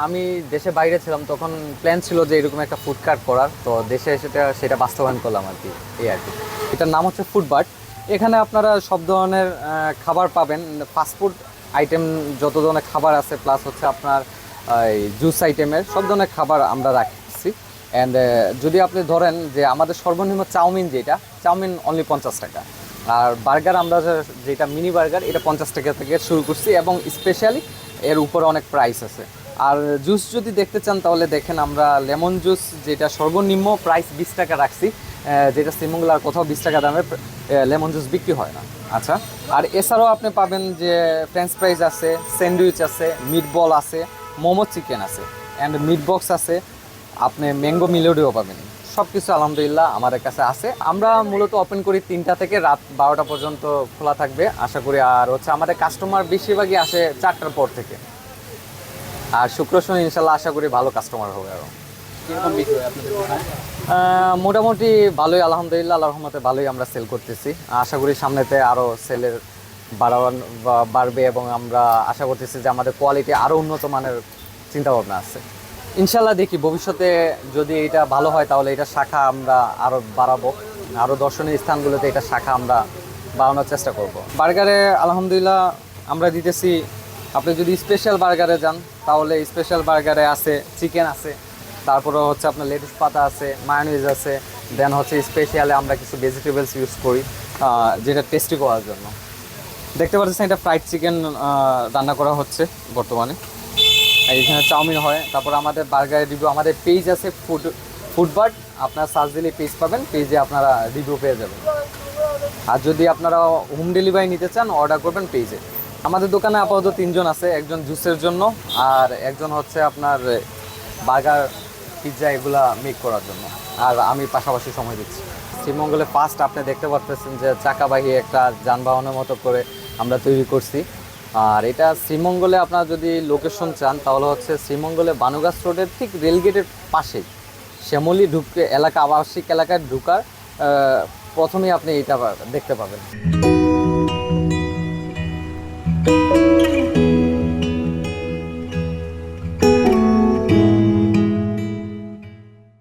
আমি দেশে বাইরে ছিলাম, তখন প্ল্যান ছিল যে এরকম একটা ফুড কার্ট করার, তো দেশে সেটা বাস্তবায়ন করলাম আর কি। এই আর কি, এটার নাম হচ্ছে ফুডবার্ট। এখানে আপনারা সব ধরনের খাবার পাবেন, ফাস্টফুড আইটেম যত ধরনের খাবার আছে, প্লাস হচ্ছে আপনার এই জুস আইটেমের সব ধরনের খাবার আমরা রাখছি। অ্যান্ড যদি আপনি ধরেন যে আমাদের সর্বনিম্ন চাউমিন, চাউমিন অনলি 50 টাকা। আর বার্গার আমরা যেটা মিনি বার্গার, এটা 50 টাকা থেকে শুরু করছি, এবং স্পেশালি এর উপরে অনেক প্রাইস আছে। আর জুস যদি দেখতে চান তাহলে দেখেন, আমরা লেমন জুস যেটা সর্বনিম্ন প্রাইস 20 টাকা রাখছি, যেটা শ্রীমঙ্গলার কোথাও 20 টাকা দামে লেমন জুস বিক্রি হয় না। আচ্ছা, আর এছাড়াও আপনি পাবেন যে ফ্রেঞ্চ ফ্রাইজ আছে, স্যান্ডউইচ আছে, মিট বল আছে, মোমো চিকেন আছে, অ্যান্ড মিট বক্স আছে, আপনি ম্যাঙ্গো মিলোডিও পাবেন। সব কিছু আলহামদুলিল্লাহ আমাদের কাছে আছে। আমরা মূলত ওপেন করি 3টা থেকে রাত 12টা পর্যন্ত খোলা থাকবে আশা করি। আর হচ্ছে আমাদের কাস্টমার বেশিরভাগই আসে 4টার পর থেকে। আর শুক্র শনি ইনশাল্লাহ আশা করি ভালো কাস্টমার হবে। আরও কিরকম বিক্রি হয় আপনাদের দোকানে? মোটামুটি ভালোই, আলহামদুলিল্লাহ, আল্লাহর রহমতে ভালোই আমরা সেল করতেছি। আশা করি সামনেতে আরও সেলের বাড়বে, এবং আমরা আশা করতেছি যে আমাদের কোয়ালিটি আরও উন্নত মানের চিন্তাভাবনা আছে। ইনশাল্লাহ দেখি ভবিষ্যতে যদি এটা ভালো হয় তাহলে এটা শাখা আমরা আরও বাড়াবো, আরও দর্শনীয় স্থানগুলোতে এটা শাখা আমরা বাড়ানোর চেষ্টা করব। বার্গারে আলহামদুলিল্লাহ আমরা দিতেছি, আপনি যদি স্পেশাল বার্গারে যান তাহলে স্পেশাল বার্গারে আছে চিকেন আছে, তারপরে হচ্ছে আপনার লেটুস পাতা আছে, মায়োনিজ আছে, দেন হচ্ছে স্পেশালে আমরা কিছু ভেজিটেবলস ইউজ করি যেটা টেস্টি করার জন্য। দেখতে পাচ্ছেন এটা ফ্রাইড চিকেন রান্না করা হচ্ছে বর্তমানে। এখানে চাউমিন হয়। তারপর আমাদের বার্গারের রিভিউ, আমাদের পেজ আছে ফুডবার্ট, আপনারা সার্চ দিলে পেজ পাবেন, পেজে আপনারা রিভিউ পেয়ে যাবেন। আর যদি আপনারা হোম ডেলিভারি নিতে চান অর্ডার করবেন পেজে। আমাদের দোকানে আপাতত 3জন আছে, একজন জুসের জন্য আর একজন হচ্ছে আপনার বার্গার পিৎজা এগুলা মেক করার জন্য, আর আমি পাশাপাশি সময় দিচ্ছি। শ্রীমঙ্গলে ফার্স্ট আপনি দেখতে পাচ্ছেন যে চাকাবাহী একটা যানবাহনের মতো করে আমরা তৈরি করছি। আর এটা শ্রীমঙ্গলে আপনারা যদি লোকেশন চান তাহলে হচ্ছে শ্রীমঙ্গলে বানুগাছ রোডের ঠিক রেলগেটের পাশেই শ্যামলী আবাসিক এলাকায় ঢুকার প্রথমেই আপনি এটা দেখতে পাবেন।